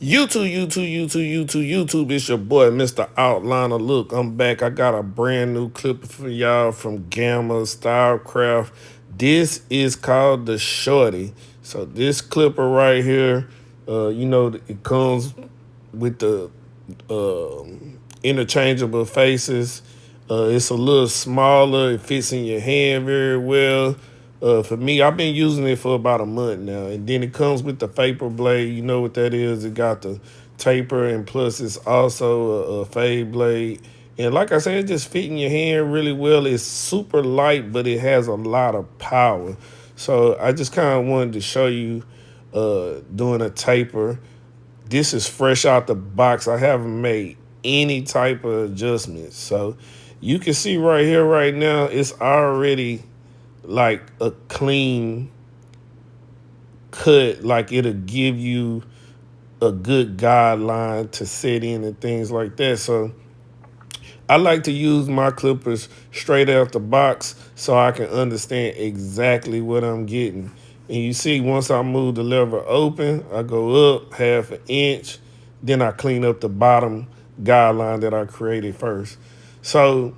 YouTube. It's your boy, Mr. Outliner. Look, I'm back. I got a brand new clip for y'all from Gamma Stylecraft. This is called the Shorty. So this clipper right here, it comes with the interchangeable faces. It's a little smaller. It fits in your hand very well. For me, I've been using it for about a month now. And then it comes with the vapor blade. You know what that is. It got the taper, and plus it's also a fade blade. And like I said, it just fit in your hand really well. It's super light, but it has a lot of power. So I just kind of wanted to show you doing a taper. This is fresh out the box. I haven't made any type of adjustments. So you can see right here, right now, it's already like a clean cut. Like it'll give you a good guideline to set in and things like that. So I like to use my clippers straight out the box so I can understand exactly what I'm getting. And you see, once I move the lever open, I go up half an inch, then I clean up the bottom guideline that I created first. So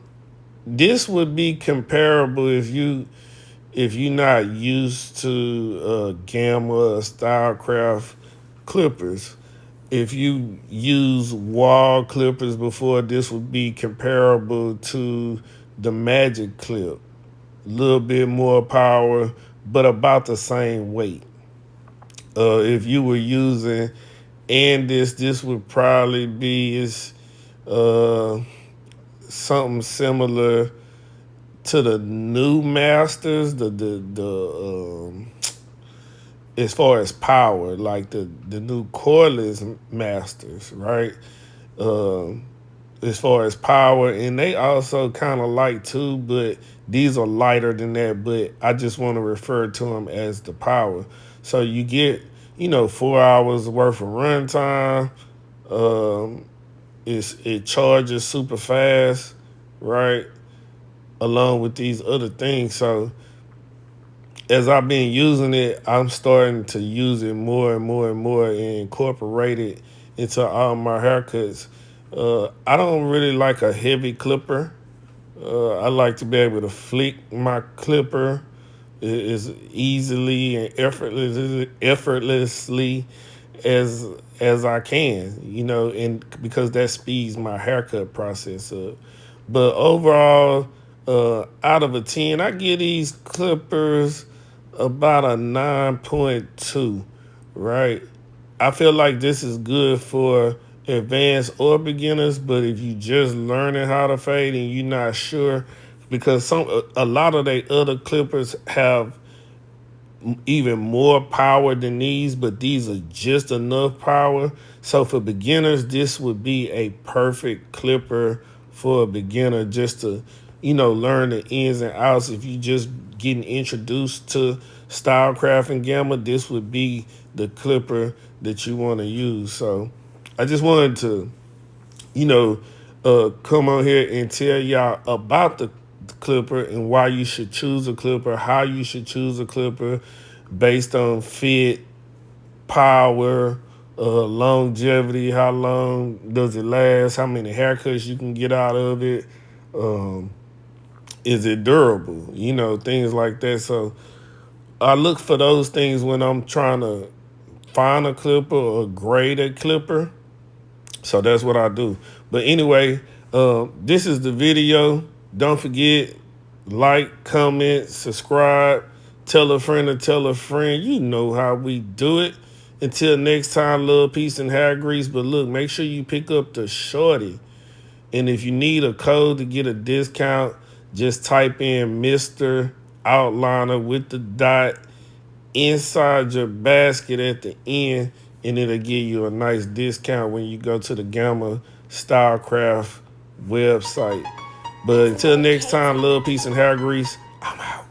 this would be comparable if you're not used to Gamma or Stylecraft clippers. If you use wall clippers before, this would be comparable to the Magic Clip. A little bit more power, but about the same weight. If you were using this would probably be something similar to the new Masters, as far as power, like the new cordless Masters, right? As far as power, and they also kind of light too, but these are lighter than that. But I just want to refer to them as the power. So you get, 4 hours worth of run time. It charges super fast, right? Along with these other things. So as I've been using it, I'm starting to use it more and more and more and incorporate it into all my haircuts. I don't really like a heavy clipper. I like to be able to flick my clipper as easily and effortlessly as I can, and because that speeds my haircut process up. But overall, out of a 10, I give these clippers about a 9.2, right? I feel like this is good for advanced or beginners, but if you just learning how to fade and you're not sure, because a lot of the other clippers have even more power than these, but these are just enough power. So for beginners, this would be a perfect clipper for a beginner, just to, learn the ins and outs. If you just getting introduced to Stylecraft and Gamma, this would be the clipper that you want to use. So I just wanted to, come on here and tell y'all about the clipper and why you should choose a clipper, how you should choose a clipper based on fit, power, longevity, how long does it last, how many haircuts you can get out of it, is it durable, things like that. So I look for those things when I'm trying to find a clipper or grade a clipper. So that's what I do. But anyway, this is the video. Don't forget, like, comment, subscribe, tell a friend to tell a friend. You know how we do it. Until next time, love, peace, and hair grease. But look, make sure you pick up the Shorty. And if you need a code to get a discount, just type in Mr. Outliner with the dot inside your basket at the end, and it'll give you a nice discount when you go to the Gamma Stylecraft website. But until next time, love, peace, and hair grease. I'm out.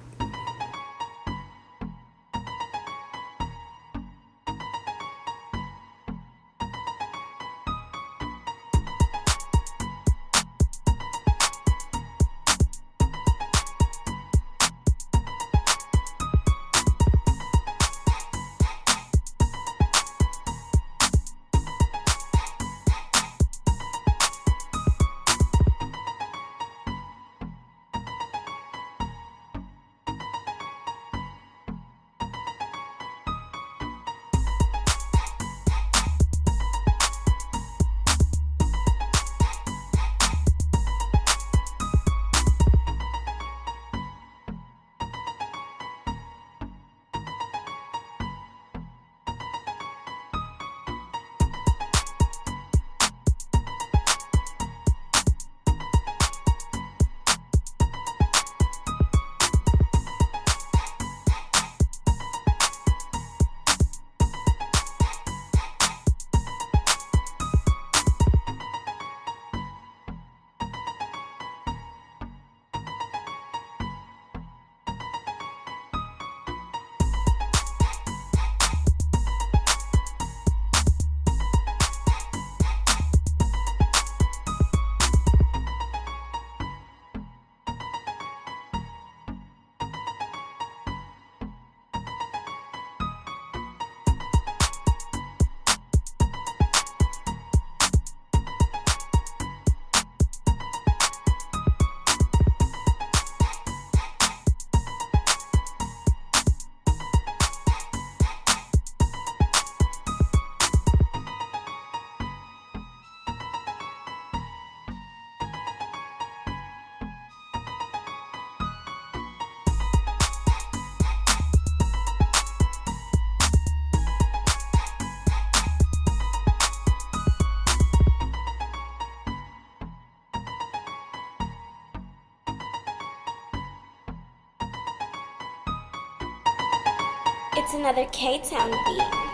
another K-Town beat.